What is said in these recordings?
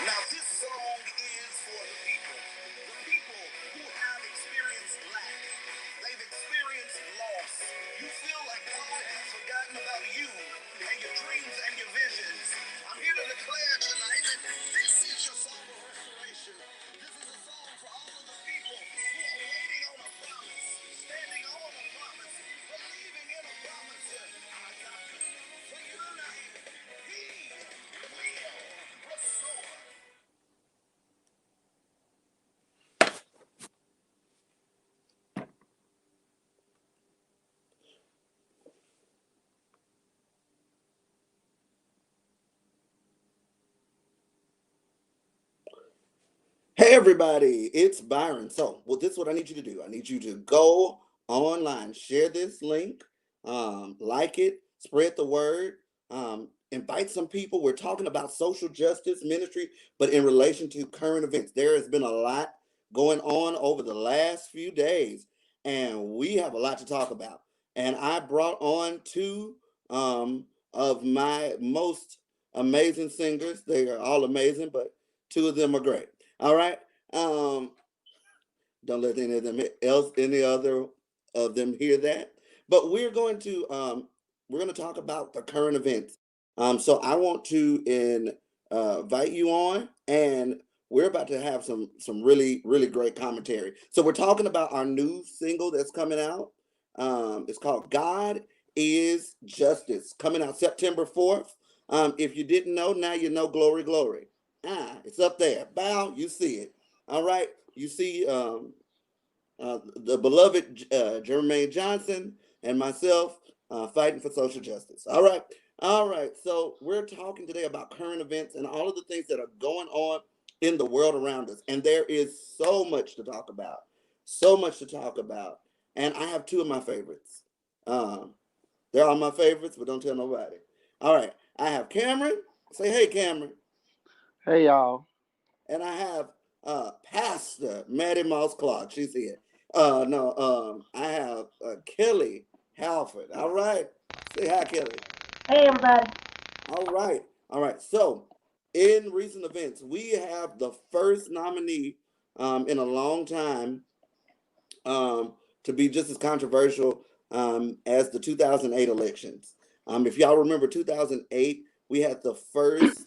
Now, this song is for the people who have experienced lack. They've experienced loss. You feel like God has forgotten about you and your dreams and your visions. I'm here to declare tonight that this is your song of restoration. This is a song for all of the people who are waiting on a promise, standing on a promise, believing in a promise. I got good news for you tonight. He will restore. Hey everybody, it's Byron. So, well, this is what I need you to do. I need you to go online, share this link, like it, spread the word, invite some people. We're talking about social justice ministry, but in relation to current events. There has been a lot going on over the last few days, and we have a lot to talk about. And I brought on two of my most amazing singers. They are all amazing, but two of them are great. All right. Um, don't let any other of them hear that. But we're going to talk about the current events. So I want to invite you on, and we're about to have some really great commentary. So we're talking about our new single that's coming out. It's called "God Is Justice," coming out September 4th. If you didn't know, now you know. Glory, glory. It's up there. Bow, you see it. All right. You see the beloved Jermaine Johnson and myself fighting for social justice. All right. All right. So we're talking today about current events and all of the things that are going on in the world around us. And there is so much to talk about. So much to talk about. And I have two of my favorites. Um, they're all my favorites, but don't tell nobody. All right. I have Cameron. Say hey, Cameron. Hey y'all. And I have Pastor Maddie Moss Clark. She's here. No, I have Kellee Halford. All right. Say hi, Kellee. Hey everybody. All right. All right. So, in recent events, we have the first nominee in a long time to be just as controversial as the 2008 elections. If y'all remember 2008, we had the first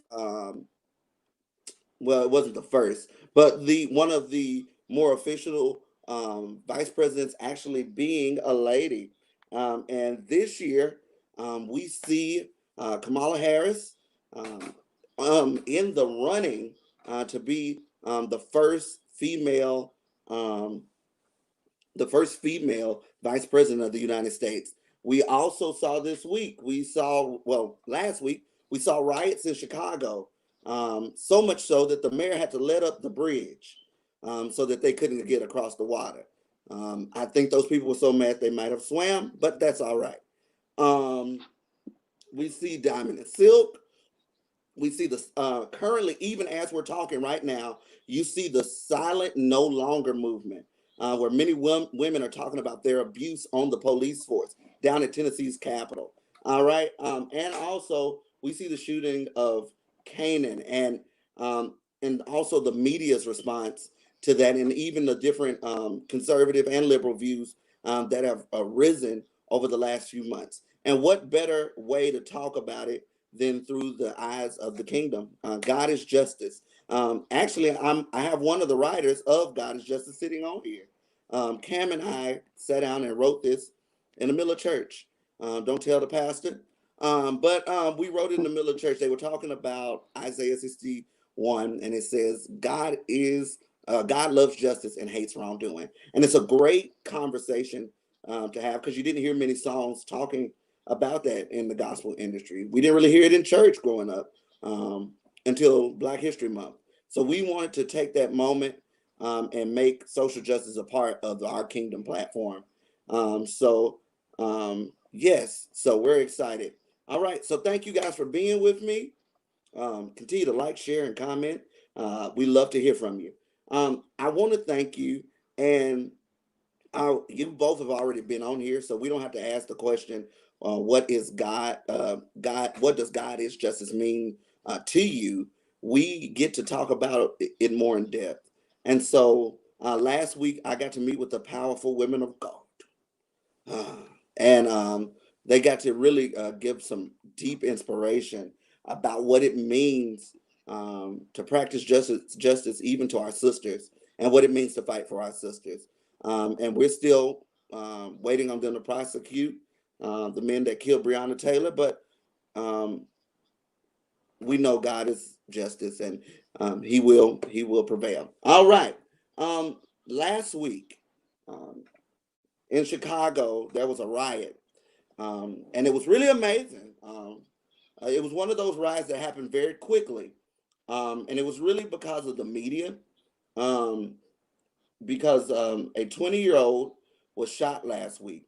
well, it wasn't the first, but the one of the more official vice presidents actually being a lady. And this year, we see Kamala Harris um, in the running to be um, the first female vice president of the United States. We also saw this week, last week, we saw riots in Chicago, so much so that the mayor had to let up the bridge so that they couldn't get across the water. I think those people were so mad they might have swam, but that's all right. Um, we see Diamond and Silk. We see the currently, even as we're talking right now, you see the silent no longer movement, where many women are talking about their abuse on the police force down at Tennessee's Capitol. All right, and also we see the shooting of Canaan, and also the media's response to that, and even the different conservative and liberal views that have arisen over the last few months. And what better way to talk about it than through the eyes of the kingdom. God is justice. Actually, I have one of the writers of God is Justice sitting on here. Cam and I sat down and wrote this in the middle of church. Don't tell the pastor. But we wrote it in the middle of church. They were talking about Isaiah 61, and it says, God loves justice and hates wrongdoing. And it's a great conversation to have because you didn't hear many songs talking about that in the gospel industry. We didn't really hear it in church growing up until Black History Month. So we wanted to take that moment and make social justice a part of our Kingdom platform. Yes, so we're excited. All right, so thank you guys for being with me. Continue to like, share, and comment. We love to hear from you. I want to thank you, and you both have already been on here, so we don't have to ask the question, what is God? God, what does God is justice mean to you? We get to talk about it more in depth. And so last week, I got to meet with the powerful women of God. And they got to really give some deep inspiration about what it means to practice justice even to our sisters, and what it means to fight for our sisters. And we're still waiting on them to prosecute the men that killed Breonna Taylor, but um, we know God is justice, and he will prevail. All right. Last week um, in Chicago, there was a riot, and it was really amazing. It was one of those riots that happened very quickly, and it was really because of the media. Um, because a 20-year-old was shot last week.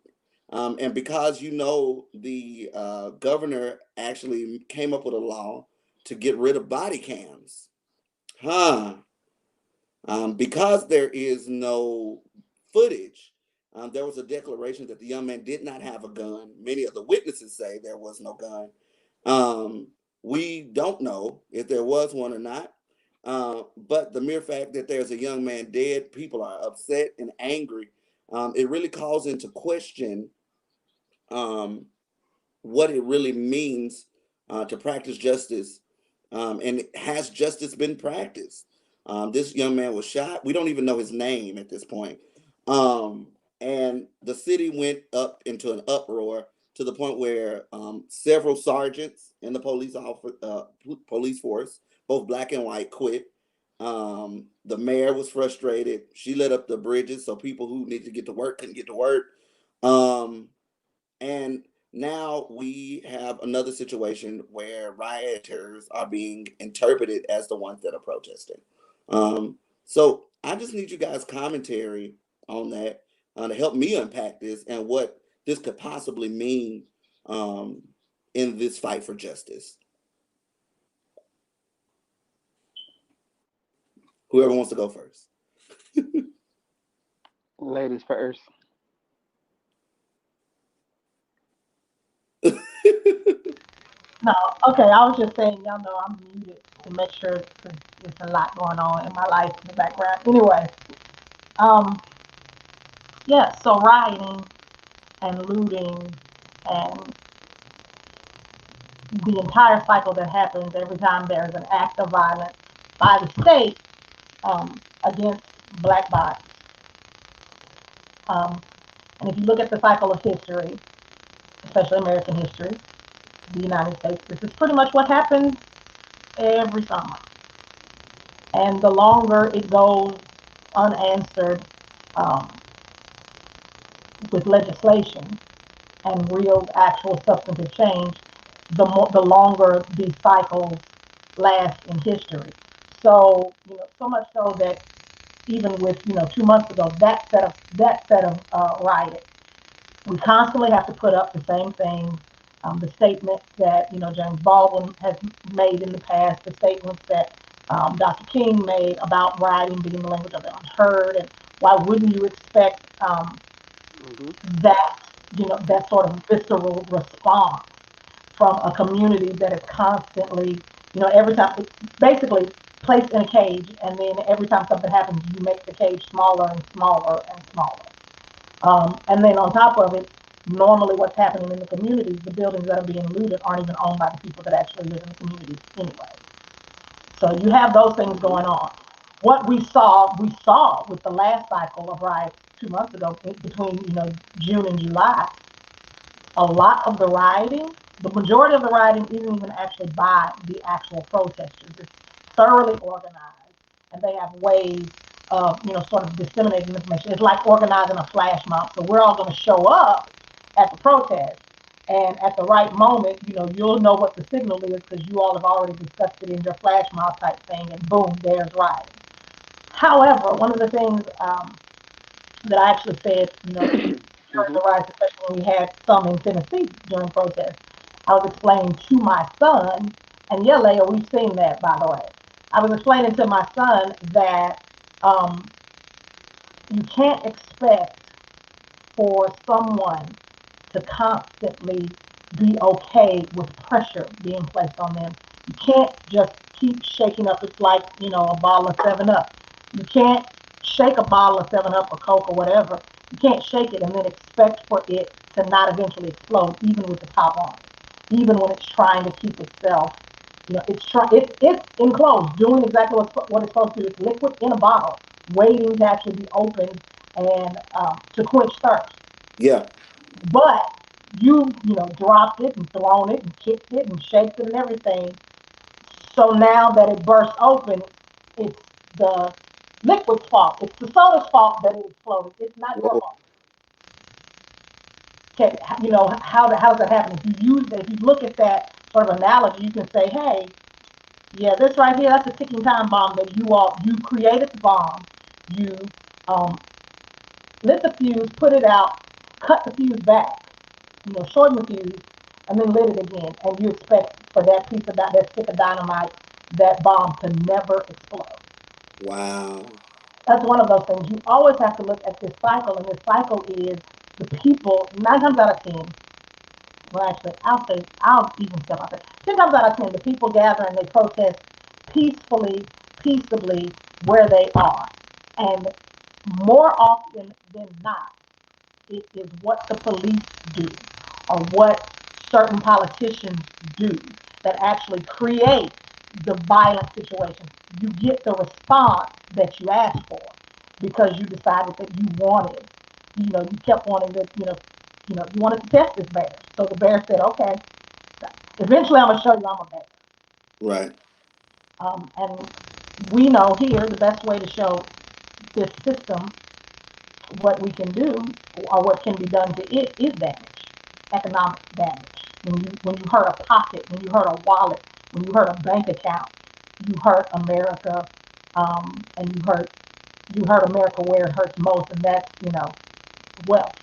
And because the governor actually came up with a law to get rid of body cams. Huh. Because there is no footage, there was a declaration that the young man did not have a gun. Many of the witnesses say there was no gun. Um, we don't know if there was one or not. But the mere fact that there's a young man dead, people are upset and angry. It really calls into question um, what it really means to practice justice. And has justice been practiced? This young man was shot. We don't even know his name at this point. Um, and the city went up into an uproar to the point where several sergeants in the police force, both black and white, quit. The mayor was frustrated. She lit up the bridges so people who need to get to work couldn't get to work. Um, and now we have another situation where rioters are being interpreted as the ones that are protesting. So I just need you guys' commentary on that to help me unpack this and what this could possibly mean um, in this fight for justice. Whoever wants to go first. Ladies first. No, okay. I was just saying, y'all know I'm muted to make sure because there's a lot going on in my life in the background. Anyway, um, yeah. So rioting and looting and the entire cycle that happens every time there's an act of violence by the state against black bodies. Um, and if you look at the cycle of history, especially American history, the United States, this is pretty much what happens every summer. And the longer it goes unanswered um, with legislation and real, actual substantive change, the longer these cycles last in history. So so much so that even with 2 months ago, that set of riots, we constantly have to put up the same things. The statements that James Baldwin has made in the past, the statements that Dr. King made about writing being the language of the unheard, and why wouldn't you expect Hmm. that that sort of visceral response from a community that is constantly every time it's basically placed in a cage, and then every time something happens, you make the cage smaller and smaller and smaller. And then on top of it, normally what's happening in the communities, the buildings that are being looted aren't even owned by the people that actually live in the communities anyway. So you have those things Mm-hmm. going on. What we saw with the last cycle of riots 2 months ago between June and July, a lot of the rioting, the majority of the rioting isn't even actually by the actual protesters. It's thoroughly organized, and they have ways of, sort of disseminating information. It's like organizing a flash mob. So we're all going to show up at the protest, and at the right moment, you'll know what the signal is because you all have already discussed it in your flash mob type thing, and boom, there's rioting. However, one of the things that I actually said, during Mm-hmm. the riots, especially when we had some in Tennessee during protests, I was explaining to my son, and yeah, Leah, we've seen that, by the way. I was explaining to my son that um, you can't expect for someone to constantly be okay with pressure being placed on them. You can't just keep shaking up. It's like, a bottle of 7 Up. You can't shake a bottle of 7 Up or Coke or whatever. You can't shake it and then expect for it to not eventually explode, even with the top on it. Even when it's trying to keep itself, it's enclosed, doing exactly what it's supposed to do. It's liquid in a bottle, waiting to actually be opened and to quench thirst. Yeah. But dropped it and thrown it and kicked it and shaked it and everything. So now that it bursts open, it's the liquid's fault. It's the soda's fault that it exploded. It's not your Whoa. fault. Okay, how's that happen? If you look at that sort of analogy, you can say, hey, yeah, this right here, that's a ticking time bomb that you created the bomb, you um, lit the fuse, put it out, cut the fuse back, shorten the fuse, and then lit it again. And you expect for that stick of dynamite, that bomb to never explode. Wow. That's one of those things. You always have to look at this cycle, and this cycle is the people, 9 times out of 10, well, actually, I'll even step out there. 10 times out of 10, the people gather and they protest peacefully, peaceably where they are. And more often than not, it is what the police do or what certain politicians do that actually create the violent situations. You get the response that you asked for because you decided that you wanted, you kept wanting to, you wanted to test this bear. So the bear said, okay, eventually I'm going to show you I'm a bear. Right. And we know here the best way to show this system what we can do or what can be done to it is damage, economic damage. When you hurt a pocket, when you hurt a wallet, when you hurt a bank account, you hurt America, and you hurt America where it hurts most, and that's wealth.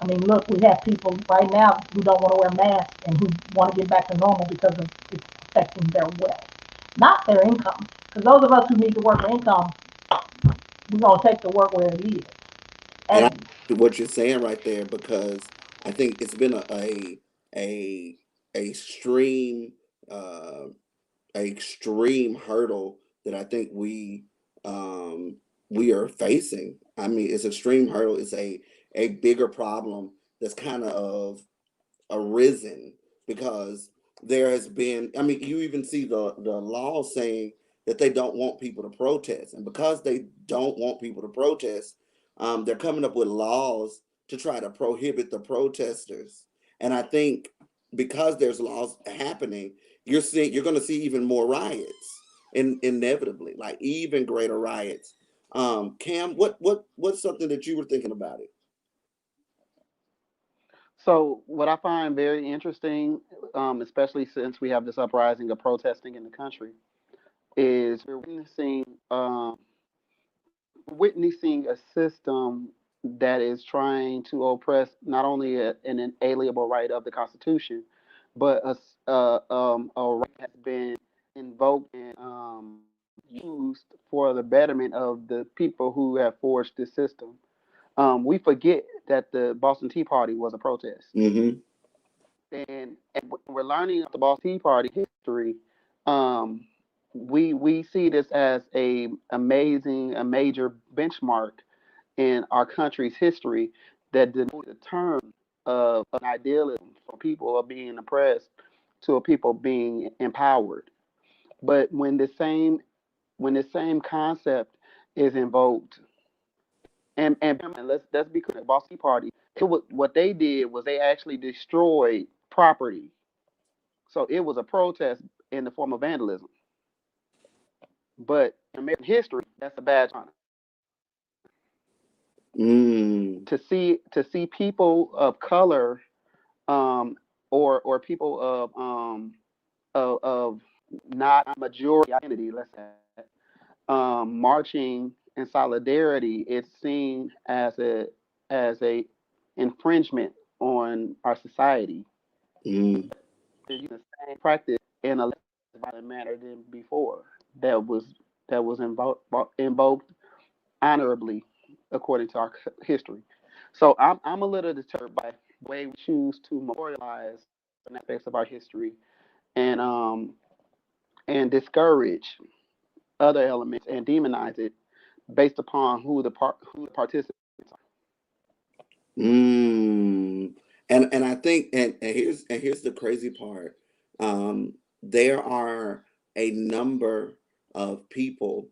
I mean, look, we have people right now who don't want to wear masks and who want to get back to normal because of it's affecting their wealth, not their income. Because those of us who need to work for income, we're gonna take the work where it is. And I And like what you're saying right there because I think it's been a a extreme uh a extreme hurdle that I think um we are facing. I mean, it's extreme hurdle. It's a bigger problem that's kind of arisen because there has been, I mean, you even see the law saying that they don't want people to protest, and because they don't want people to protest, they're coming up with laws to try to prohibit the protesters. And I think because there's laws happening, you're going to see even more riots, inevitably, like even greater riots. Cam, what's something that you were thinking about it? So, what I find very interesting, especially since we have this uprising of protesting in the country, is we're witnessing a system that is trying to oppress not only an inalienable right of the Constitution, but a right has been invoked and used for the betterment of the people who have forged this system. We forget that the Boston Tea Party was a protest, Mm-hmm. and when we're learning about the Boston Tea Party history. Um, we see this as a major benchmark in our country's history that denoted a turn. of an idealism for people of being oppressed to a people being empowered. But when the same concept is invoked, and let's be clear, the Boss Tea Party, it was what they did was they actually destroyed property. So it was a protest in the form of vandalism. But in American history, that's a badge of honor. Mm. To see people of color, um, or people of not majority identity, let's say, marching in solidarity, it's seen as a infringement on our society. Mm. They're using the same practice in a less violent manner than before. That was invoked honorably, according to our history. So I'm a little deterred by the way we choose to memorialize certain aspects of our history, and and discourage other elements and demonize it based upon who the participants are. Mm. And I think and here's the crazy part. There are a number of people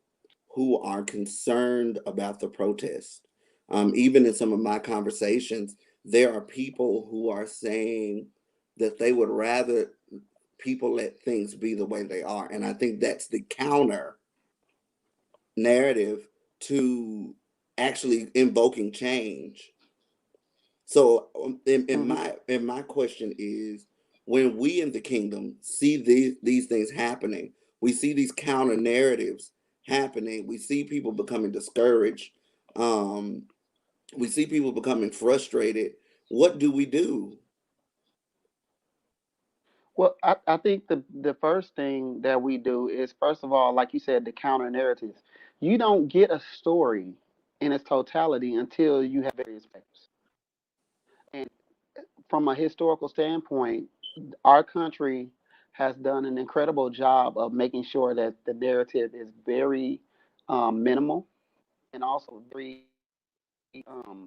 who are concerned about the protest. Even in some of my conversations, there are people who are saying that they would rather people let things be the way they are. And I think that's the counter narrative to actually invoking change. So, Hmm. in my question is, when we in the kingdom see these things happening, we see these counter narratives happening. We see people becoming discouraged. Um, we see people becoming frustrated. What do we do? Well, I think the first thing that we do is, first of all, like you said, the counter narratives. You don't get a story in its totality until you have various facts. And from a historical standpoint, our country has done an incredible job of making sure that the narrative is very minimal and also very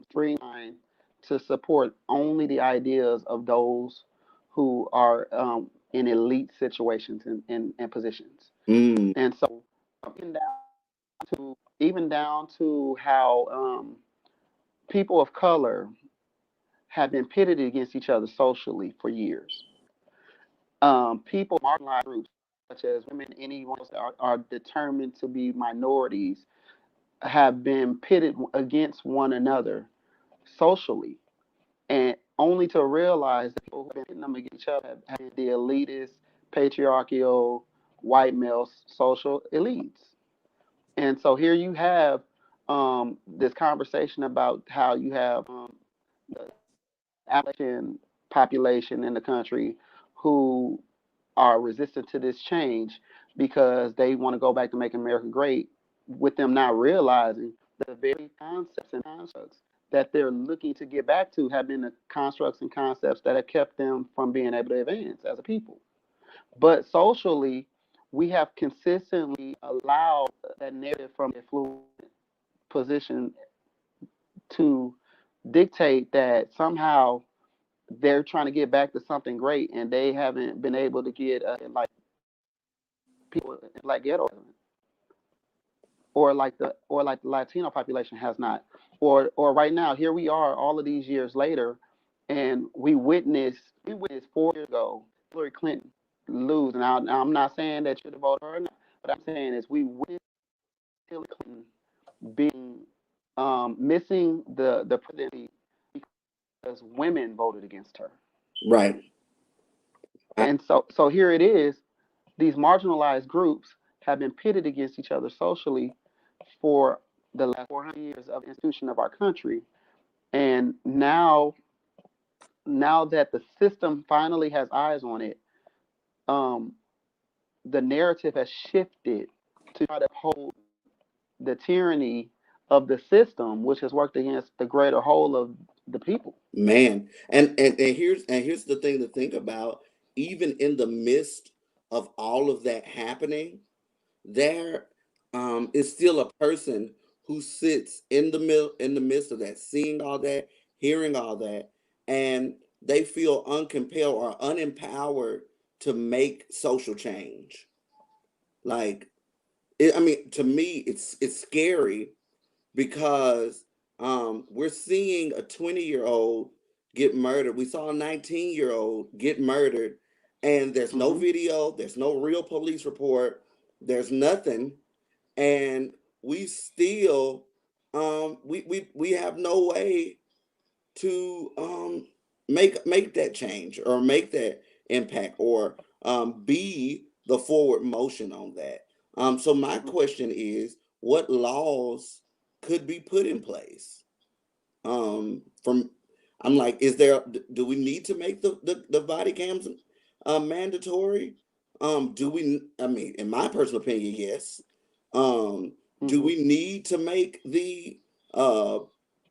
streamlined to support only the ideas of those who are in elite situations and positions. Mm, And so, even down to how people of color have been pitted against each other socially for years. People, marginalized groups such as women, anyone else that are determined to be minorities, have been pitted against one another socially, and only to realize that people who've been pitting them against each other have been the elitist, patriarchal, white male social elites. And so here you have this conversation about how you have the Appalachian population in the country who are resistant to this change because they want to go back to making America great, with them not realizing the very concepts and constructs that they're looking to get back to have been the constructs and concepts that have kept them from being able to advance as a people. But socially, we have consistently allowed that narrative from a fluid position to dictate that somehow they're trying to get back to something great, and they haven't been able to get like people like ghetto, or like the Latino population has not, or right now here we are all of these years later, and we witnessed 4 years ago Hillary Clinton lose. Now I'm not saying that you're the voter or not, but I'm saying is we witnessed Hillary Clinton being missing the presidency because women voted against her. right. I, And so here it is, these marginalized groups have been pitted against each other socially for the last 400 years of the institution of our country. And now that the system finally has eyes on it, um, the narrative has shifted to try to uphold the tyranny of the system, which has worked against the greater whole of the people. Man, and here's the thing to think about. Even in the midst of all of that happening, there is still a person who sits in the midst of that, seeing all that, hearing all that, and they feel uncompelled or unempowered to make social change. Like, I mean, to me, it's scary because we're seeing a 20-year-old get murdered. We saw a 19-year-old get murdered, and there's no Mm-hmm. video, there's no real police report, there's nothing, and we still we have no way to make that change or make that impact or be the forward motion on that. So my question is, what laws could be put in place? From I'm like, do we need to make the body cams mandatory? Do we? I mean, in my personal opinion, yes. Um, do Mm-hmm. we need to make uh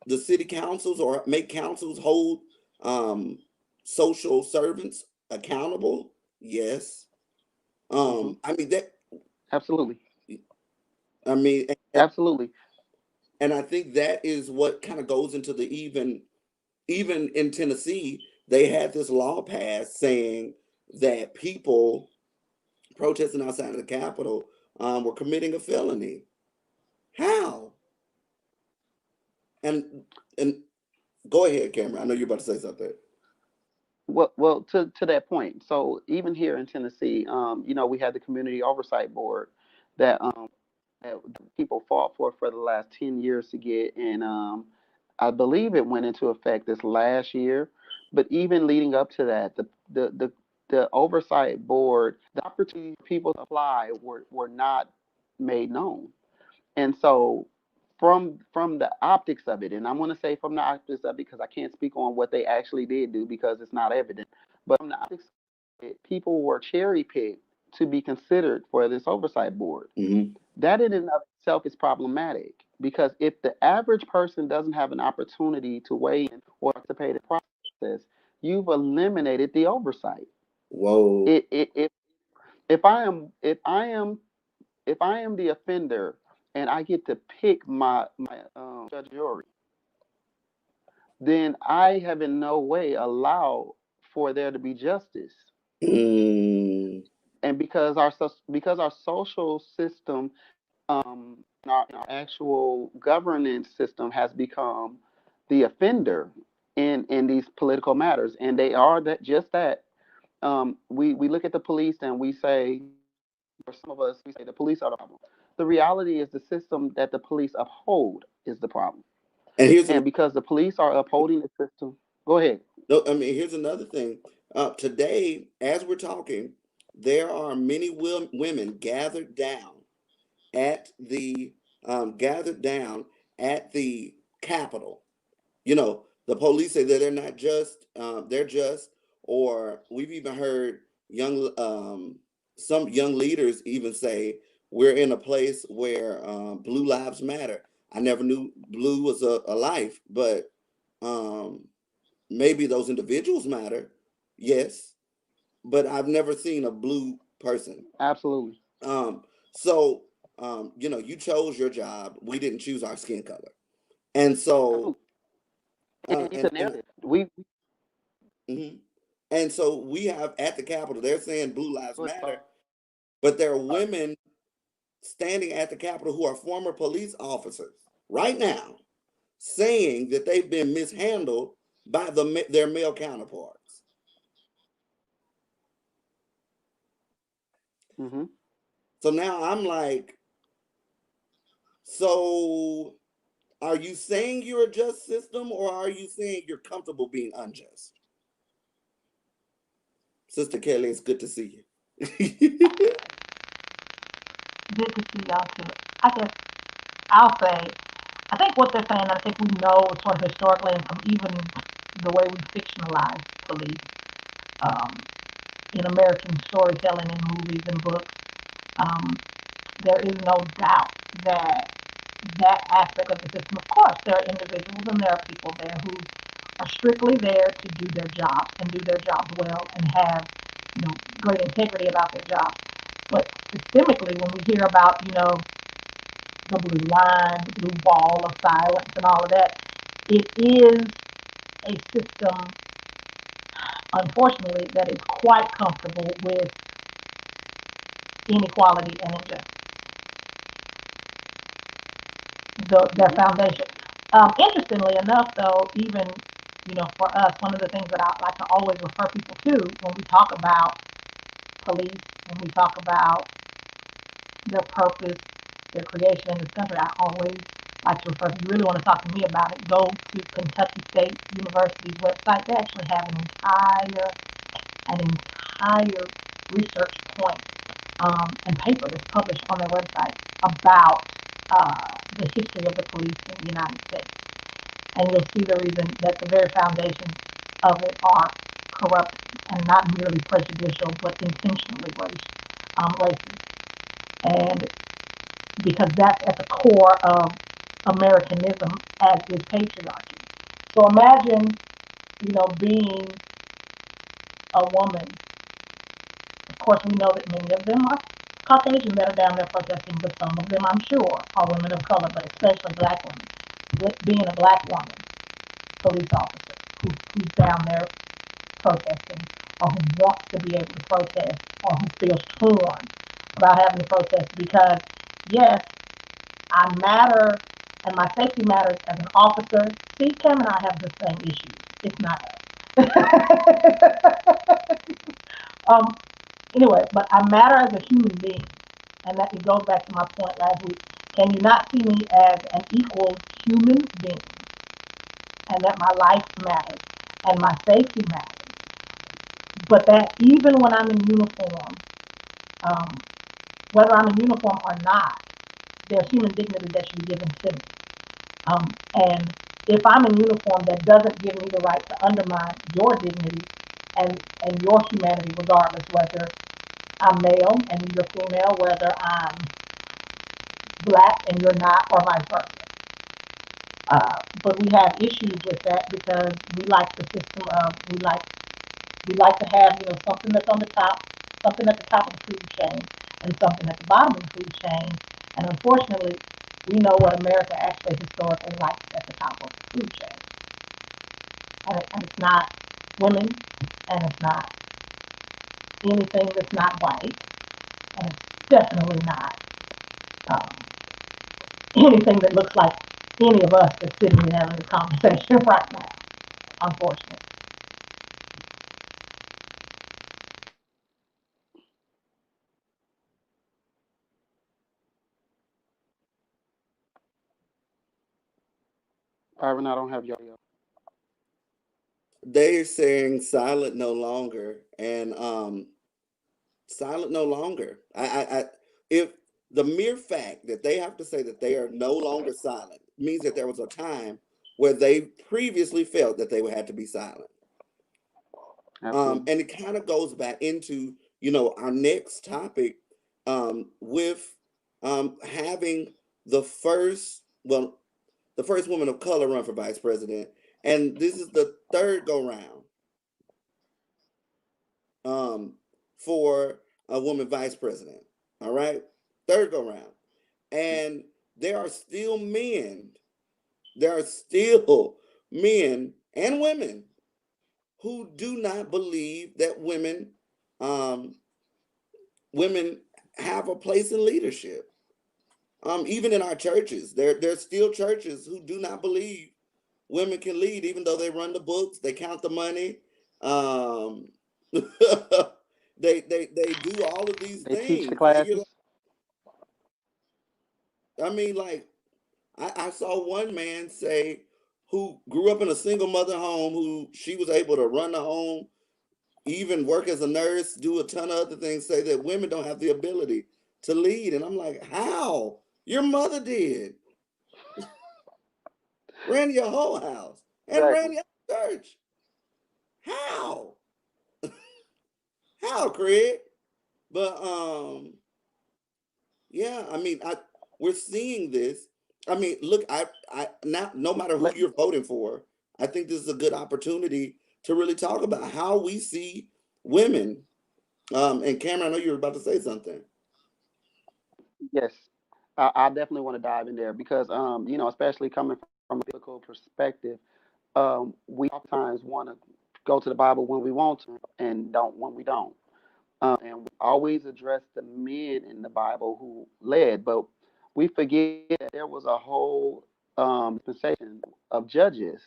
the city councils or make councils hold um social servants accountable? Yes. Mm-hmm. I mean that. Absolutely. I mean, Absolutely. and I think that is what kind of goes into the even in Tennessee, they had this law passed saying that people protesting outside of the Capitol were committing a felony. How? And and go ahead, Cameron. I know you're about to say something. Well, to that point. So even here in Tennessee, we had the community oversight board that that people fought for the last 10 years to get, and I believe it went into effect this last year. But even leading up to that, the oversight board, the opportunity for people to apply were not made known. And so from the optics of it, and I'm going to say from the optics of it because I can't speak on what they actually did do because it's not evident. But from the optics of it, people were cherry picked to be considered for this oversight board. Hmm. That in and of itself is problematic because if the average person doesn't have an opportunity to weigh in or participate in the process, you've eliminated the oversight. Whoa. If if I am the offender and I get to pick my judge and jury, then I have in no way allowed for there to be justice. Mm. And because our social system, our actual governance system has become the offender in these political matters, and they are that just that. We look at the police and we say, for some of us, we say the police are the problem. The reality is the system that the police uphold is the problem. And here's And because the police are upholding the system, go ahead. no, I mean, here's another thing. Today, as we're talking, there are many women at the gathered down at the Capitol. You know, the police say that they're not just, they're just, or we've even heard some young leaders even say we're in a place where blue lives matter. I never knew blue was a life, but um, maybe those individuals matter, yes, but I've never seen a blue person. Absolutely. Um, so you chose your job. We didn't choose our skin color, and so Absolutely. And it's a and narrative. We mhm. And so we have at the Capitol, they're saying Blue Lives go Matter, ahead. but there are women standing at the Capitol who are former police officers right now saying that they've been mishandled by their male counterparts. Hmm. So now I'm like, so are you saying you're a just system or are you saying you're comfortable being unjust? Sister Kelly, it's good to see you. Good to see y'all too. I guess I'll say, I think what they're saying, I think we know sort of historically and from even the way we fictionalize police um, in American storytelling and movies and books, um, there is no doubt that that aspect of the system, of course, there are individuals and there are people there who are strictly there to do their jobs and do their jobs well and have, great integrity about their jobs. But systemically, when we hear about, the blue line, the blue wall of silence and all of that, it is a system unfortunately, that is quite comfortable with inequality and injustice, their Yeah. foundation. Interestingly enough, though, even for us, one of the things that I like to always refer people to when we talk about police, when we talk about their purpose, their creation in this country, I always like to refer. If you really want to talk to me about it, go to Kentucky State University's website. They actually have an entire research point and paper that's published on their website about the history of the police in the United States. And you'll see the reason that the very foundations of it are corrupt and not merely prejudicial, but intentionally racist. And because that's at the core of Americanism, as is patriarchy. So imagine, being a woman. Of course, we know that many of them are Caucasian that are down there protesting, but some of them, I'm sure, are women of color, but especially black women. Being a black woman police officer who's down there protesting, or who wants to be able to protest, or who feels torn about having to protest because, yes, I matter and my safety matters as an officer. See, Cam and I have the same issues. It's not us. um, anyway, but I matter as a human being. And that it goes back to my point last week. Can you not see me as an equal human being? And that my life matters and my safety matters. But that even when I'm in uniform, um, whether I'm in uniform or not, there's human dignity that should be given to me. And if I'm in uniform, that doesn't give me the right to undermine your dignity and your humanity, regardless whether I'm male and you're female, whether I'm black and you're not, or vice versa. But we have issues with that because we like the system of we like to have something that's on the top, something at the top of the food chain, and something at the bottom of the food chain. And unfortunately, we know what America actually historically likes at the top of the food chain, and it's not women, and it's not anything that's not white, and it's definitely not um, anything that looks like any of us that's sitting here having this conversation right now. Unfortunately. Byron, I don't have your audio. They're saying silent no longer, and silent no longer. If the mere fact that they have to say that they are no longer silent means that there was a time where they previously felt that they had to be silent. Absolutely. And it kind of goes back into our next topic, with having the first well the first woman of color run for vice president, and this is the third go round um, for a woman vice president. All right, third go round, and there are still men. There are still men and women who do not believe that um, women have a place in leadership. Even in our churches, there's still churches who do not believe women can lead, even though they run the books, they count the money, um, they do all of these They teach the things, and you're classes. like, I mean, like I saw one man say who grew up in a single mother home, who she was able to run the home, even work as a nurse, do a ton of other things, say that women don't have the ability to lead. And I'm like, how? Your mother did, ran your whole house and ran Exactly. your church. How? How, Craig? But yeah, I mean, we're seeing this. I mean, look, I not no matter who Let you're voting for, I think this is a good opportunity to really talk about how we see women. And Cameron, I know you were about to say something. Yes, I definitely want to dive in there because especially coming from a biblical perspective, we oftentimes want to. go to the Bible when we want to and don't when we don't. And we always address the men in the Bible who led, but we forget that there was a whole dispensation of judges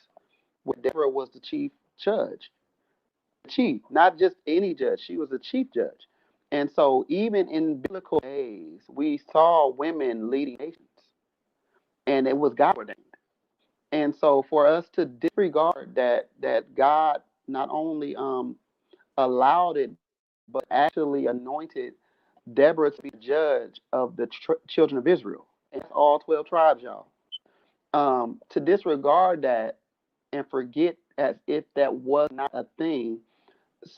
where Deborah was the chief judge, chief, not just any judge. She was a chief judge. And so even in biblical days, we saw women leading nations, and it was God ordained. And so for us to disregard that God not only allowed it, but actually anointed Deborah to be the judge of the children of Israel. And it's all 12 tribes, y'all. To disregard that and forget as if that was not a thing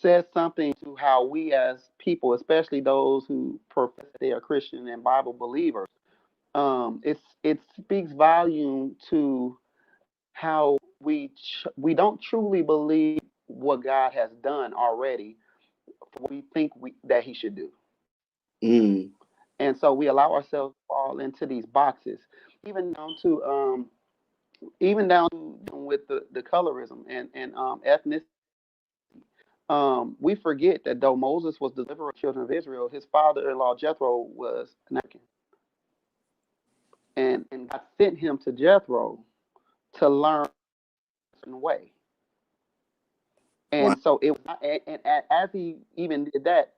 says something to how we as people, especially those who profess they are Christian and Bible believers, it speaks volume to how we don't truly believe what God has done already for what we think that He should do. Mm. And so we allow ourselves to fall into these boxes, even down to with the colorism and ethnicity. We forget that though Moses was deliverer of the children of Israel, his father-in-law Jethro was an African, and God sent him to Jethro to learn a certain way. Wow. And so it was, and as he even did that,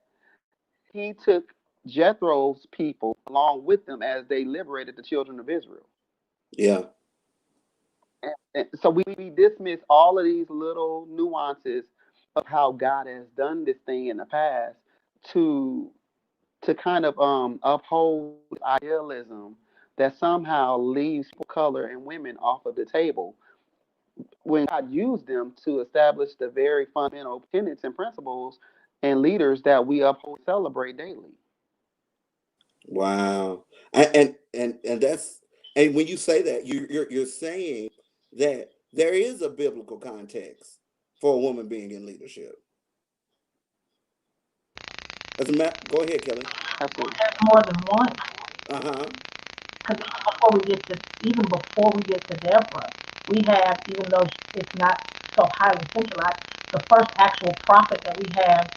he took Jethro's people along with them as they liberated the children of Israel. Yeah. And so we dismiss all of these little nuances of how God has done this thing in the past to kind of uphold this idealism that somehow leaves people of color and women off of the table when God used them to establish the very fundamental tenets and principles and leaders that we uphold and celebrate daily. Wow. And that's, and when you say that, you're saying that there is a biblical context for a woman being in leadership. As a matter, go ahead, Kelly. Absolutely. There's more than one. Uh-huh. Because even before we get to Deborah, we have, even though it's not so highly centralized, the first actual prophet that we have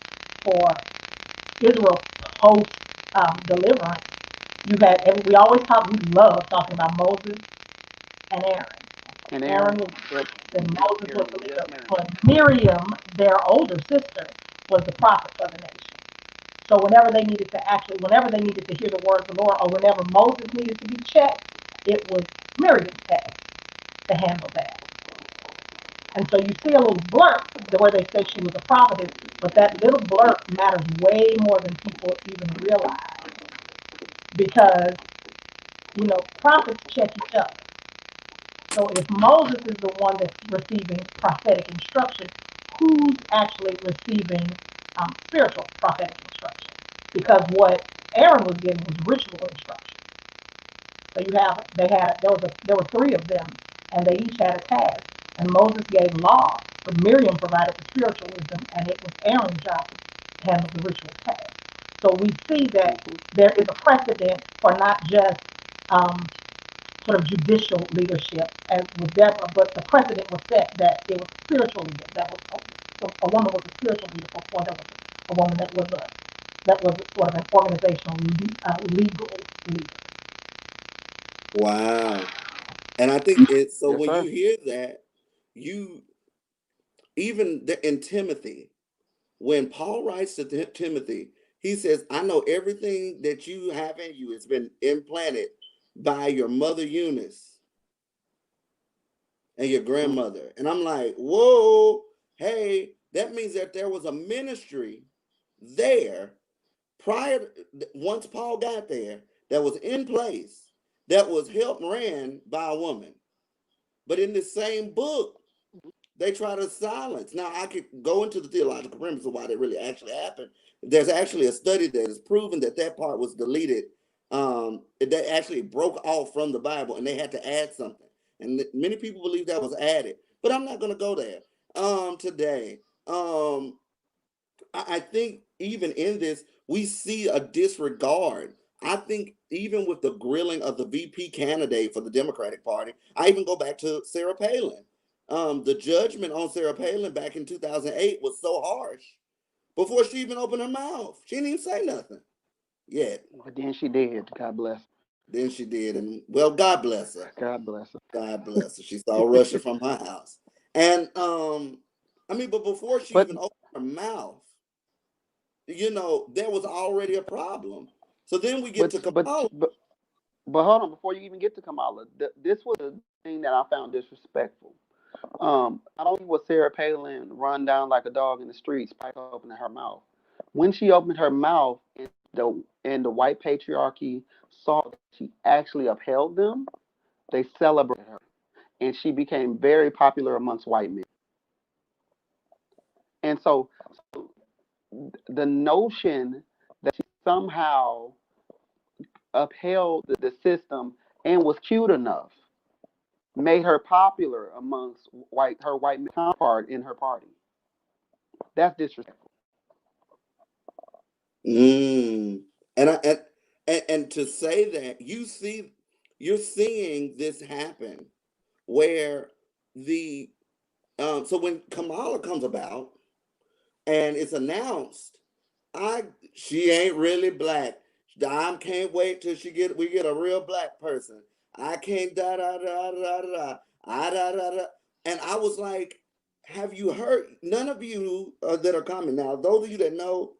for Israel post deliverance. You had we always talk. We love talking about Moses and Aaron. And Aaron Aaron, was, yep, then yep, Moses was the Miriam, yes, leader, ma'am. but Miriam, their older sister, was the prophet for the nation. So whenever they needed to hear the word of the Lord, or whenever Moses needed to be checked, it was Miriam's task to handle that. And so you see a little blurb the way they say she was a prophetess, but that little blurb matters way more than people even realize because prophets check each other. So if Moses is the one that's receiving prophetic instruction, who's actually receiving spiritual prophetic instruction? Because what Aaron was getting was ritual instruction. So there were three of them, and they each had a task. And Moses gave law, but Miriam provided the spiritual wisdom, and it was Aaron's job to handle the ritual task. So we see that Hmm. there is a precedent for not just um, sort of judicial leadership as with Deborah, but the precedent was set that it was spiritual leader. That was a woman was a spiritual leader before there was a woman that was sort of an organizational legal leader. Wow. And I think it's so Yes, when sir. you hear that, you in Timothy, when Paul writes to Timothy, he says, I know everything that you have in you. It's been implanted by your mother Eunice and your Mm. grandmother. And I'm like, whoa, hey, that means that there was a ministry there prior, once Paul got there, that was in place, that was helped ran by a woman. But in the same book, they try to silence. Now, I could go into the theological premise of why that really actually happened. There's actually a study that has proven that that part was deleted. That actually broke off from the Bible, and they had to add something. And many people believe that was added, but I'm not going to go there today. I think even in this, we see a disregard. I think even with the grilling of the VP candidate for the Democratic Party, I even go back to Sarah Palin. The judgment on Sarah Palin back in 2008 was so harsh. Before she even opened her mouth, she didn't even say nothing yet. But then she did. God bless. Then she did, and well, God bless her. God bless her. God bless her. She saw Russia from her house, and I mean, but before she But even opened her mouth, there was already a problem. So then we get but to but Kamala. but but hold on, before you even get to Kamala, this was the thing that I found disrespectful. Not only was Sarah Palin run down like a dog in the streets, Pike opening her mouth. When she opened her mouth, and the white patriarchy saw that she actually upheld them, they celebrated her, and she became very popular amongst white men. And so the notion that she somehow upheld the system and was cute enough made her popular amongst her white counterpart in her party. That's disrespectful. Mm. And I and to say that you're seeing this happen where the so when Kamala comes about and it's announced, I she ain't really black. I can't wait till we get a real black person. I can't da da da da da da da da. And I was like, have you heard? None of you that are coming now. Those of you that know,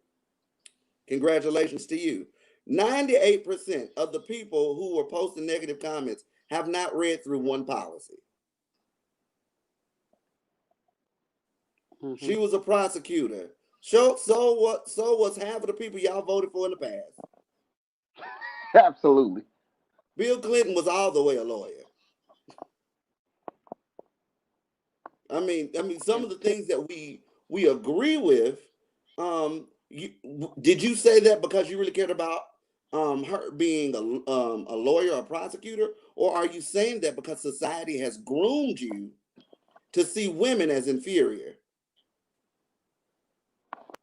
congratulations to you. 98% of the people who were posting negative comments have not read through one policy. Hmm. She was a prosecutor. So what? So was half of the people y'all voted for in the past. Absolutely. Bill Clinton was all the way a lawyer. I mean, some And of the things that we agree with. Did you say that because you really cared about her being a lawyer or a prosecutor, or are you saying that because society has groomed you to see women as inferior?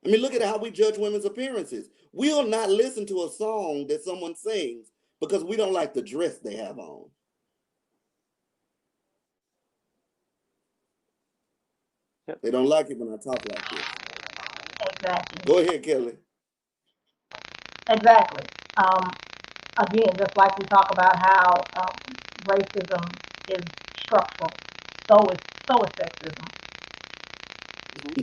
I mean, look at how we judge women's appearances. We'll not listen to a song that someone sings because we don't like the dress they have on. yep. They don't like it when I talk like this. Exactly. Go ahead, Kelly. Exactly. Um, Again, just like we talk about how racism is structural, so is sexism. Hmm.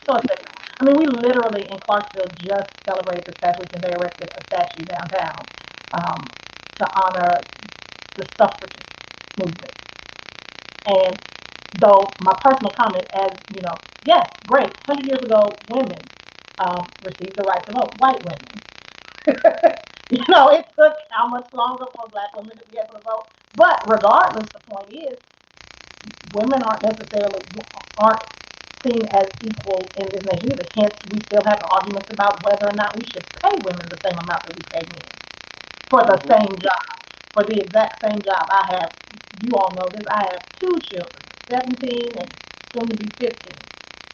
So is sexism. I mean, we literally in Clarksville just celebrated this past weekend. They erected a statue downtown um, to honor the suffragist movement. And though my personal comment, as you know, yes, great. 100 years ago, women received the right to vote. White women. It took how much longer for black women to be able to vote. But regardless, the point is, women aren't seen as equal in this nation either. Hence, we still have arguments about whether or not we should pay women the same amount that we pay men for the Hmm. same job, for the exact same job. You all know this. I have two children, 17 and soon to be 15.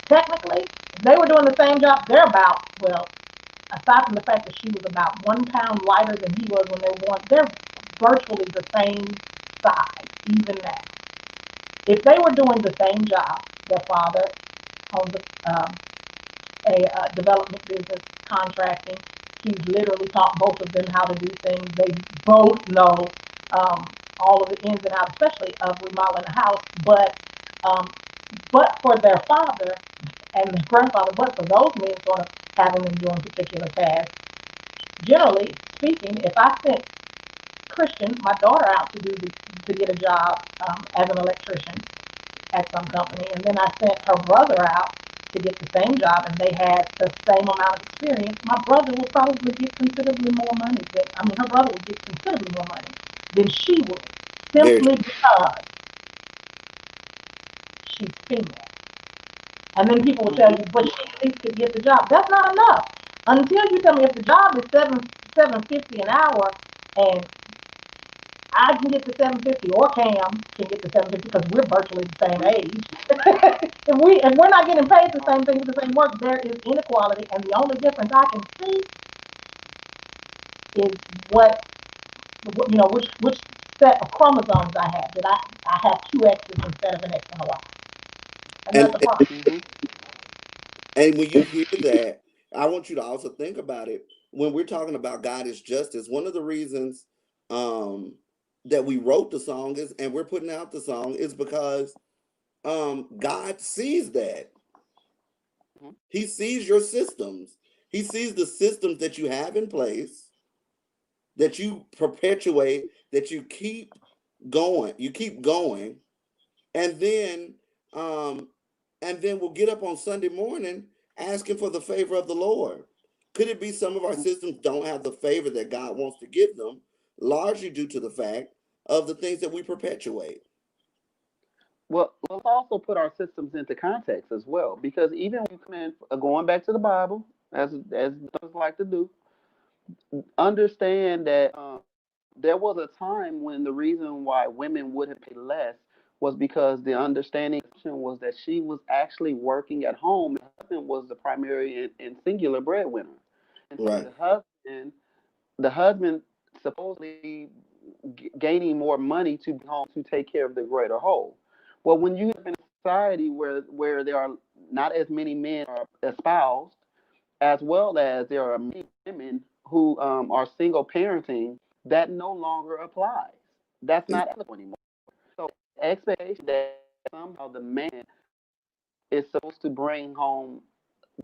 Technically, if they were doing the same job, they're about, well, aside from the fact that she was about 1 pound lighter than he was when they were born, they're virtually the same size, even now. If they were doing the same job, their father owns a development business, contracting. He's literally taught both of them how to do things. They both know um, all of the ins and outs, especially of remodeling a house. Um, but for their father and their grandfather, but for those men sort of having them doing particular tasks, generally speaking, if I sent Christian, my daughter, out to get a job as an electrician at some company, and then I sent her brother out to get the same job, and they had the same amount of experience, my brother would probably get considerably more money her brother would get considerably more money than she would, Very simply because she's female. And then people will tell Hmm. you, but she at least could get the job. That's not enough. Until you tell me if the job is $7.50 an hour, and I can get the 750, or Cam can get the 750 because we're virtually the same age. If we're not getting paid the same thing for the same work, there is inequality, and the only difference I can see is what which set of chromosomes I have. That I have two X's instead of an X and a Y, and that's And a problem. and when you hear that, I want you to also think about it when we're talking about God is justice. One of the reasons that we wrote the song is, and we're putting out the song, is because God sees that. He sees your systems. He sees the systems that you have in place, that you perpetuate, that you keep going. You keep going, and then um, we'll get up on Sunday morning asking for the favor of the Lord. Could it be some of our systems don't have the favor that God wants to give them, largely due to the fact of the things that we perpetuate? Well, let's also put our systems into context as well, because even when you come in, going back to the Bible, as those like to do, understand that there was a time when the reason why women would have paid less was because the understanding was that she was actually working at home. The husband was the primary and singular breadwinner, and so Right. the husband supposedly gaining more money to be home to take care of the greater whole. Well, when you have in a society where there are not as many men are espoused, as well as there are many women who are single parenting, that no longer applies. That's not applicable anymore. So expectation that somehow the man is supposed to bring home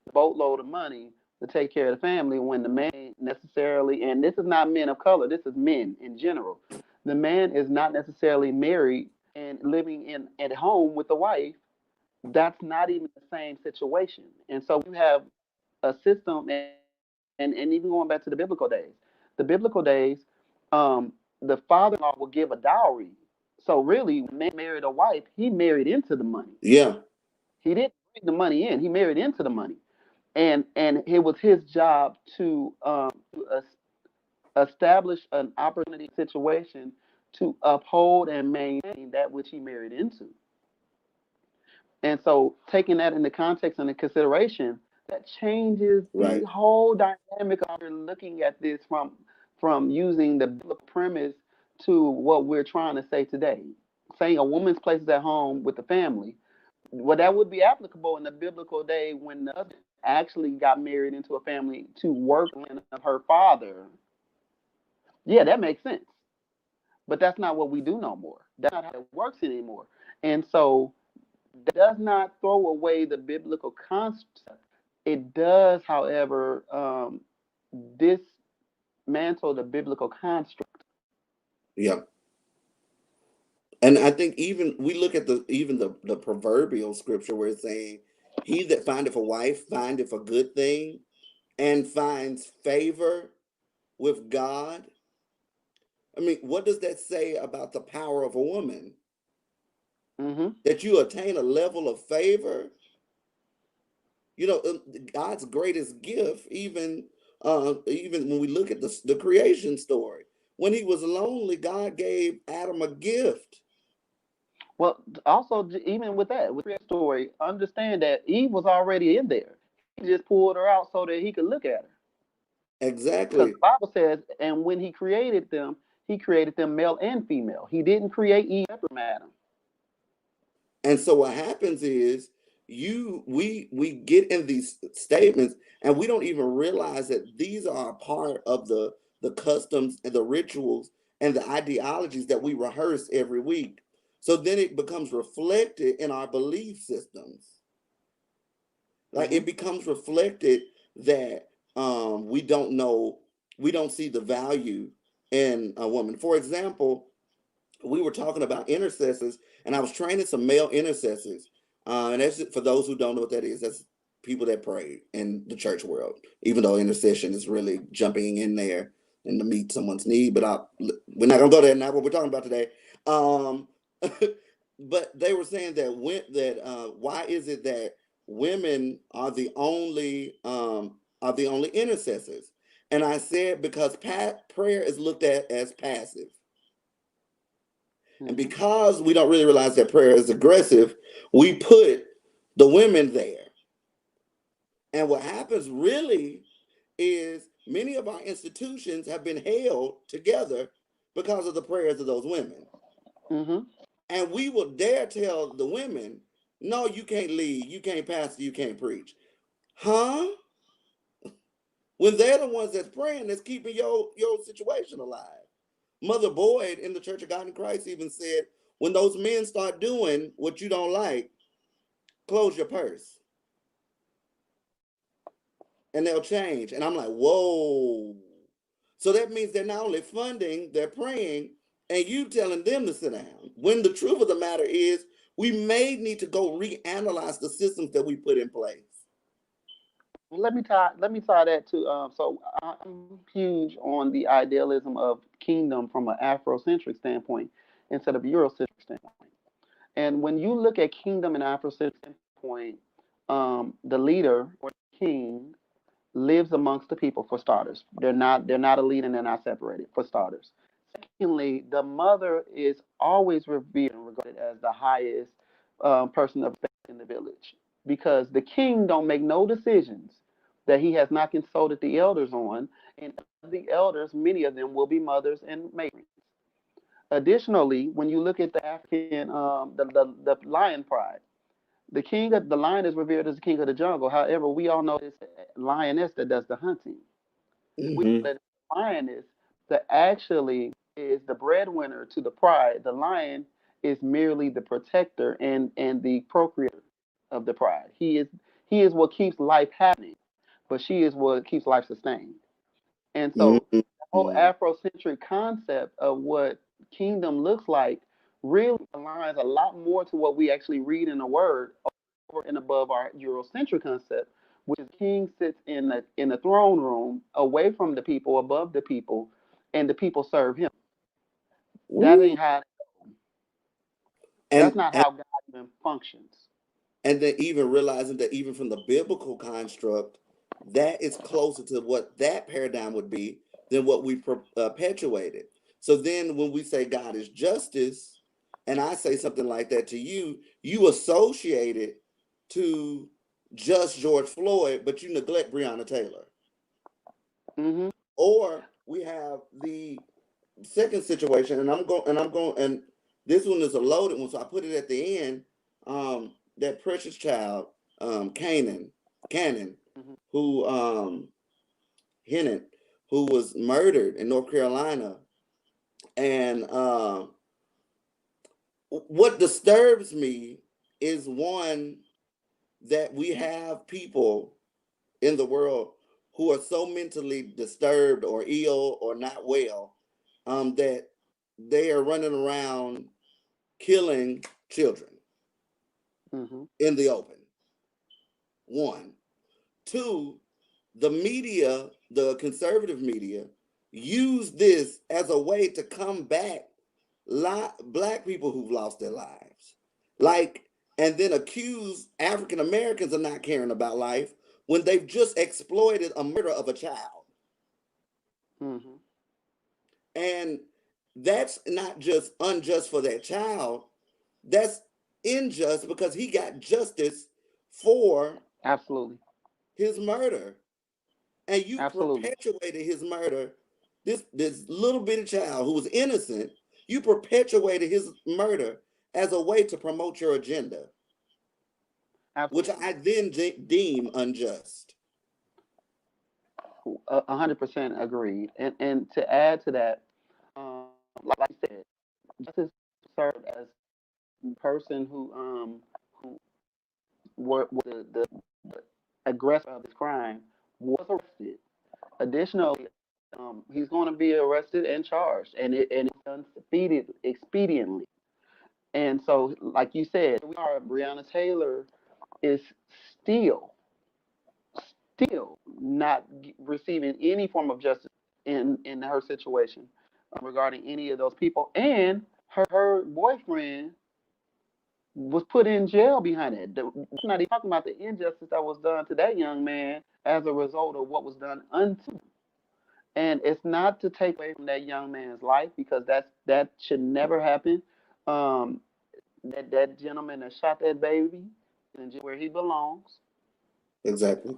a boatload of money to take care of the family when the man ain't necessarily, and this is not men of color, this is men in general. The man is not necessarily married and living in at home with the wife. That's not even the same situation. And so you have a system, and even going back to the biblical days, the father-in-law will give a dowry. So really, when man married a wife, he married into the money. Yeah. He didn't bring the money in; he married into the money, and it was his job to establish an opportunity situation to uphold and maintain that which he married into. And so, taking that into context and into consideration, that changes the Right. whole dynamic of we're looking at this from using the biblical premise to what we're trying to say today. Saying a woman's place is at home with the family. Well, that would be applicable in the biblical day when the husband actually got married into a family to work in of her father. Yeah, that makes sense. But that's not what we do no more. That's not how it works anymore. And so that does not throw away the biblical concept. It does, however, dismantle the biblical construct. Yeah. And I think even we look at the proverbial scripture where it's saying, "He that findeth a wife findeth a good thing and finds favor with God." I mean, what does that say about the power of a woman? Hmm. That you attain a level of favor. God's greatest gift, even when we look at the creation story, when he was lonely, God gave Adam a gift. Well, also, even with the story, understand that Eve was already in there. He just pulled her out so that he could look at her. Because the Exactly. Bible says, and when he created them male and female. He didn't create Eve separate from Adam. And so what happens is we get in these statements and we don't even realize that these are a part of the customs and the rituals and the ideologies that we rehearse every week. So then it becomes reflected in our belief systems. Like Hmm. it becomes reflected that we don't know, we don't see the value in a woman. For example, we were talking about intercessors, and I was training some male intercessors. And that's for those who don't know what that is. That's people that pray in the church world. Even though intercession is really jumping in there and to meet someone's need, but we're not gonna go there. Not what we're talking about today. Um, but they were saying that why is it that women are the only intercessors? And I said because prayer is looked at as passive. And Hmm. because we don't really realize that prayer is aggressive, we put the women there. And what happens really is many of our institutions have been held together because of the prayers of those women. Mm-hmm. And we will dare tell the women, no, you can't lead, you can't pastor, you can't preach. Huh? When they're the ones that's praying, that's keeping your situation alive. Mother Boyd in the Church of God in Christ even said, when those men start doing what you don't like, close your purse and they'll change. And I'm like, whoa. So that means they're not only funding, they're praying, and you telling them to sit down. When the truth of the matter is, we may need to go reanalyze the systems that we put in place. Let me tie that to so I'm huge on the idealism of kingdom from an Afrocentric standpoint instead of Eurocentric standpoint. And when you look at kingdom and Afrocentric standpoint, the leader or the king lives amongst the people for starters. They're not a leader and they're not separated for starters. Secondly, the mother is always revered and regarded as the highest person of respect in the village because the king don't make no decisions that he has not consulted the elders on, and of the elders, many of them will be mothers and matrons. Additionally, when you look at the African, the lion pride, the lion is revered as the king of the jungle. However, we all know it's a lioness that does the hunting. We know Mm-hmm. that the lioness that actually is the breadwinner to the pride. The lion is merely the protector and the procreator of the pride. He is what keeps life happening, but she is what keeps life sustained. And so the whole Mm-hmm. Afrocentric concept of what kingdom looks like really aligns a lot more to what we actually read in the word over and above our Eurocentric concept, which is king sits in the throne room away from the people, above the people, and the people serve him. That Ooh. ain't how that's And, not and how God even functions. and then even realizing that even from the biblical construct, that is closer to what that paradigm would be than what we perpetuated. So then when we say God is justice, and I say something like that to you, you associate it to just George Floyd, but you neglect Breonna Taylor. Hmm. Or we have the second situation, and this one is a loaded one, so I put it at the end. That precious child, Cannon, Hmm. who Hennon, who was murdered in North Carolina, and what disturbs me is one that we have people in the world who are so mentally disturbed or ill or not well, that they are running around killing children Hmm. in the open. One. Two, the media, the conservative media, use this as a way to combat black people who've lost their lives. Like, and then accuse African Americans of not caring about life when they've just exploited a murder of a child. Hmm. And that's not just unjust for that child, that's unjust because he got justice for Absolutely. his murder. And you Absolutely. perpetuated his murder. This little bitty child who was innocent, you perpetuated his murder as a way to promote your agenda, which Absolutely. I then deem unjust. 100% agreed. And to add to that, like you said, justice served as the person who was the aggressor of this crime was arrested. Additionally, he's going to be arrested and charged, and it's done expediently. And so, like you said, we are Breonna Taylor is still not receiving any form of justice in her situation regarding any of those people, and her boyfriend was put in jail behind it. That's not even talking about the injustice that was done to that young man as a result of what was done unto him. And it's not to take away from that young man's life because that should never happen. Um, that gentleman that shot that baby in jail where he belongs. Exactly.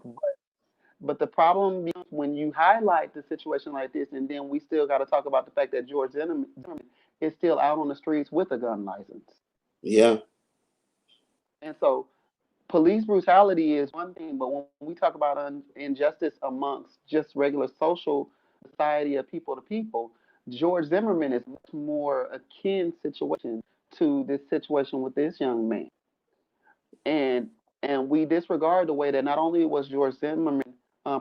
But the problem becomes when you highlight the situation like this, and then we still got to talk about the fact that Zimmerman is still out on the streets with a gun license. Yeah. And so police brutality is one thing, but when we talk about injustice amongst just regular social society of people to people, George Zimmerman is much more akin situation to this situation with this young man. And we disregard the way that not only was George Zimmerman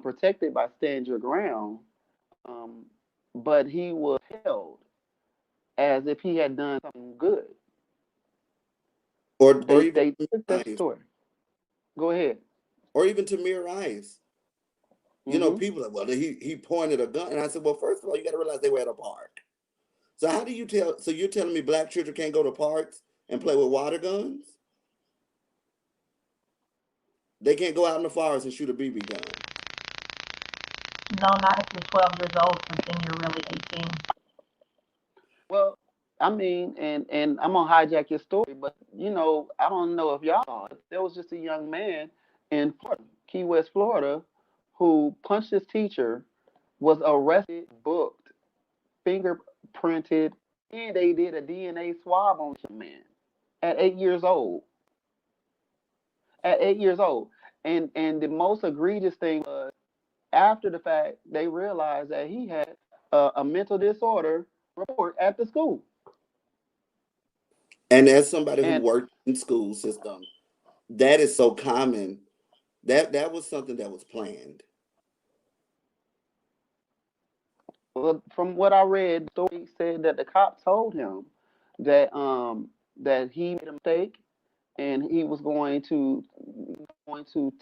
protected by Stand Your Ground, um, but he was held as if he had done something good. Or They even took that Ice, story. Go ahead. or even Tamir Ice. Hmm. People are, well, he pointed a gun, and I said, well, first of all, you got to realize they were at a park. So how do you tell? So you're telling me black children can't go to parks and play with water guns? They can't go out in the forest and shoot a BB gun. No, not if you're 12 years old, because then you're really 18. Well, I mean, and I'm gonna hijack your story, but I don't know if y'all saw it. There was just a young man in Florida, Key West, Florida, who punched his teacher, was arrested, booked, fingerprinted, and they did a DNA swab on the man at 8 years old. At 8 years old, and the most egregious thing was after the fact they realized that he had a mental disorder report at the school. And as somebody who And worked in school system, that is so common. That was something that was planned. well, from what I read, the story said that the cop told him that he made a mistake and he was going to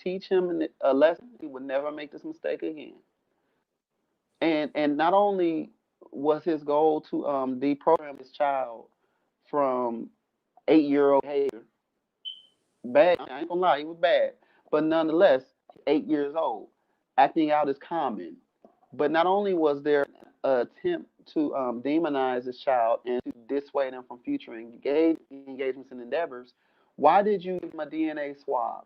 teach him a lesson. He would never make this mistake again. And not only was his goal to deprogram his child from 8-year-old behavior, bad. I ain't gonna lie, he was bad, but nonetheless, 8 years old, acting out is common. But not only was there an attempt to demonize this child and to dissuade him from future engagements and endeavors, why did you give him a DNA swab?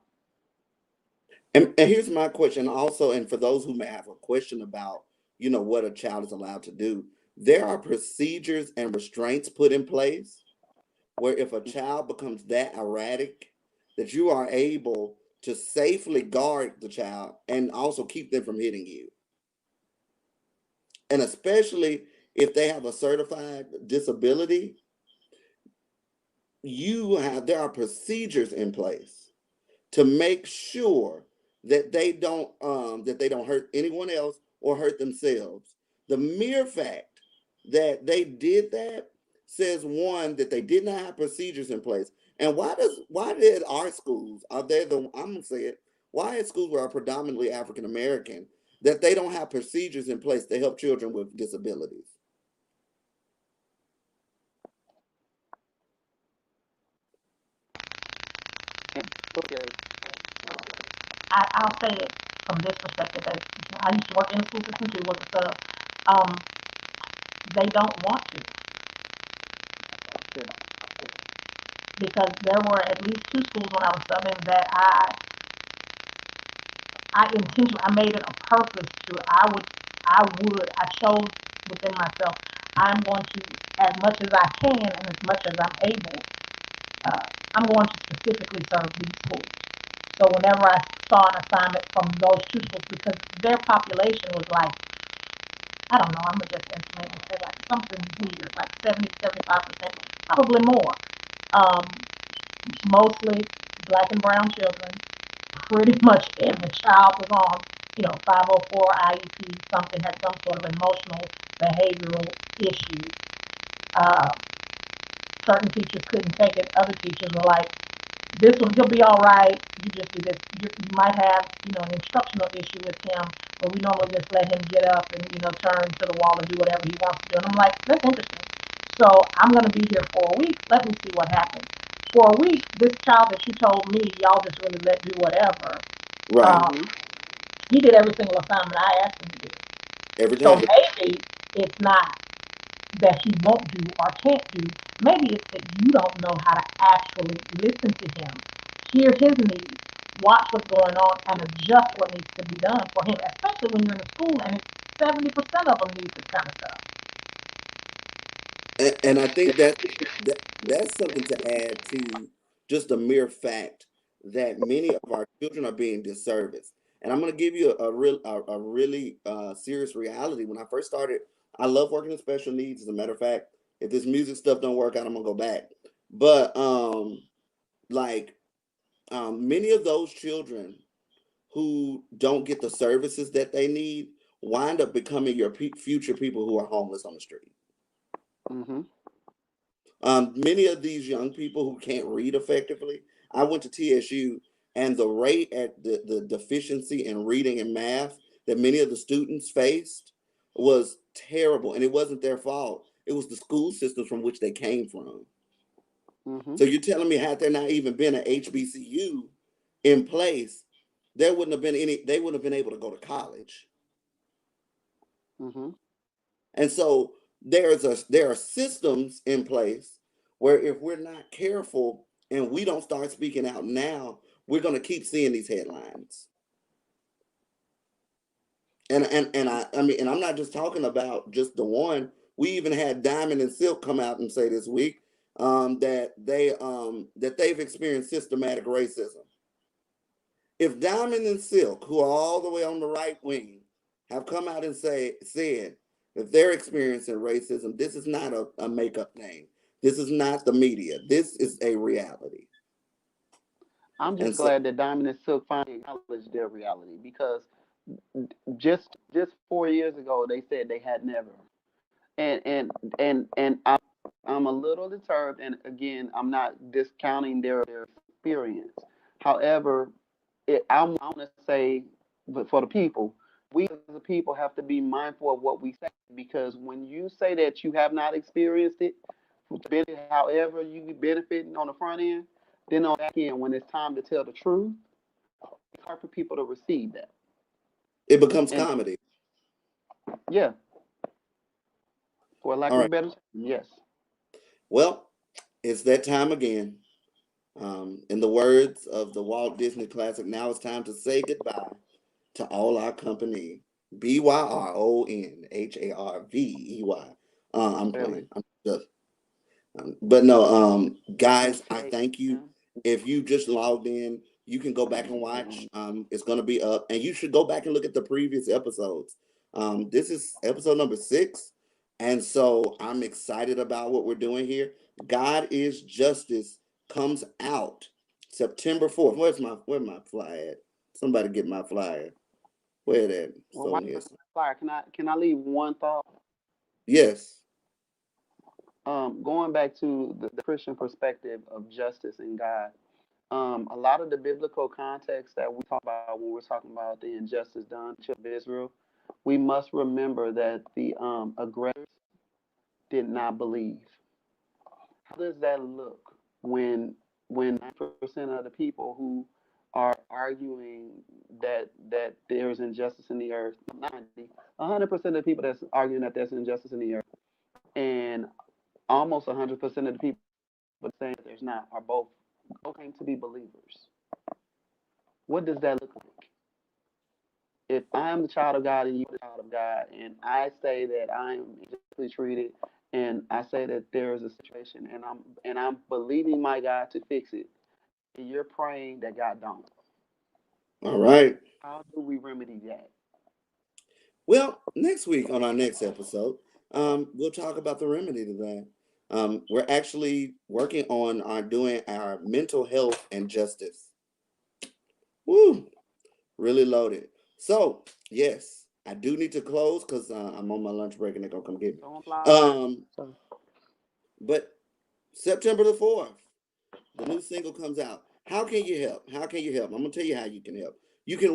And here's my question also, and for those who may have a question about, what a child is allowed to do, there are procedures and restraints put in place where if a child becomes that erratic, that you are able to safely guard the child and also keep them from hitting you. And especially if they have a certified disability, there are procedures in place to make sure that they don't hurt anyone else or hurt themselves. The mere fact that they did that says, one, that they did not have procedures in place. And why did our schools, are they the I'm gonna say it, why are schools where are predominantly African American, that they don't have procedures in place to help children with disabilities? Okay. I'll say it from this perspective. That I used to work in the school system too, was a sub. Um, they don't want to, Yeah. because there were at least two schools when I was subbing that I made it a purpose to I chose within myself, I'm going to, as much as I can and as much as I'm able, uh, I'm going to specifically serve these schools. So whenever I saw an assignment from those two schools, because their population was like, I don't know, I'm gonna just estimate and say like something weird, like 70, 75%, probably more. Um, Mostly black and brown children. Pretty much every child was on, 504 IEP, something had some sort of emotional, behavioral issue. Uh, Certain teachers couldn't take it. Other teachers were like, this one, he'll be all right. You just do this. You might have, an instructional issue with him, but we normally just let him get up and, turn to the wall and do whatever he wants to do. And I'm like, that's interesting. So I'm going to be here for a week. Let me see what happens. For a week, this child that you told me, y'all just really let do whatever, Right. uh, Hmm. he did every single assignment I asked him to do. Every So time. maybe it's not that he won't do or can't do. Maybe it's that you don't know how to actually listen to him, hear his needs, watch what's going on, and adjust what needs to be done for him, especially when you're in a school and it's 70% of them need this kind of stuff. And I think that's something to add to just the mere fact that many of our children are being disserviced. And I'm going to give you a really serious reality. When I first started, I love working in special needs. As a matter of fact, if this music stuff don't work out, I'm gonna go back. But like many of those children who don't get the services that they need wind up becoming your future people who are homeless on the street. Mm-hmm. Many of these young people who can't read effectively, I went to TSU, and the rate at the deficiency in reading and math that many of the students faced was terrible. And it wasn't their fault. It was the school systems from which they came from. Mm-hmm. So you're telling me had there not even been an HBCU in place, there wouldn't have been any, they wouldn't have been able to go to college. Mm-hmm. And so there are systems in place where if we're not careful and we don't start speaking out now, we're going to keep seeing these headlines. I mean, and I'm not just talking about just the one. We even had Diamond and Silk come out and say this week that they've experienced systematic racism. If Diamond and Silk, who are all the way on the right wing, have come out and said if they're experiencing racism, this is not a makeup thing. This is not the media. This is a reality. I'm And just so glad that Diamond and Silk finally acknowledged their reality because just 4 years ago they said they had never. And I'm a little disturbed. And again, I'm not discounting their experience. However, I want to say, but for the people, we as a people have to be mindful of what we say because when you say that you have not experienced it, however you benefiting on the front end, then on the back end, when it's time to tell the truth, it's hard for people to receive that. it becomes And comedy. yeah, for lack All of a right. better term, yes. Well, it's that time again. In the words of the Walt Disney classic, now it's time to say goodbye to all our company. BYRONHARVEY. I'm playing. Spelling. I'm just, but no, And guys, I K thank you. M. If you just logged in, you can go back and watch. It's going to be up, and you should go back and look at the previous episodes. This is episode number 6, and so I'm excited about what we're doing here. God is Justice comes out September 4th. Where's my flyer at? Somebody get my flyer. Where that? Well, So why in here. flyer? Can I leave one thought? Yes. Going back to the Christian perspective of justice and God, a lot of the biblical context that we talk about when we're talking about the injustice done to the children of Israel, we must remember that the aggressors did not believe. How does that look when 90% of the people who are arguing that there's injustice in the earth, 100% of the people that's arguing that there's injustice in the earth, and almost 100% of the people saying that there's not are both claim to be believers. What does that look like? If I am the child of God and you are the child of God, and I say that I am justly treated, and I say that there is a situation, and I'm believing my God to fix it, and you're praying that God don't. All right. How do we remedy that? Well, next week on our next episode, we'll talk about the remedy to that. We're actually working on doing our mental health and justice. Woo, really loaded. So yes, I do need to close because I'm on my lunch break and they're gonna come get me. Don't fly. Um, So, but September 4th, the new single comes out. How can you help? How can you help? I'm gonna tell you how you can help. You can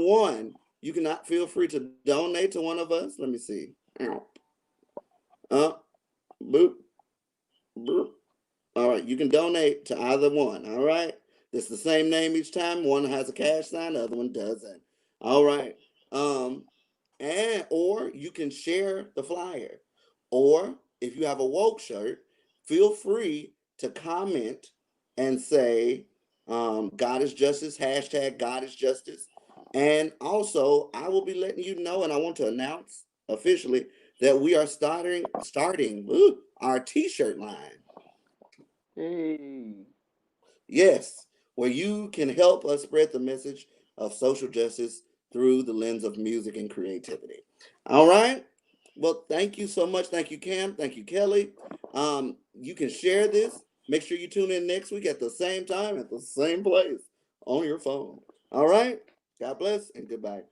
you cannot feel free to donate to one of us. Let me see. Uh, boop, boop. All right, you can donate to either one. All right, it's the same name each time. One has a cash sign, the other one doesn't. All right. Um, and or you can share the flyer, or if you have a woke shirt, feel free to comment and say God is justice, hashtag God is justice. And also, I will be letting you know, and I want to announce officially that we are starting our t-shirt line. Hey. Yes, where you can help us spread the message of social justice through the lens of music and creativity. All right. Well, thank you so much. Thank you, Cam. Thank you, Kellee. You can share this. Make sure you tune in next week at the same time, at the same place on your phone. All right. God bless and goodbye.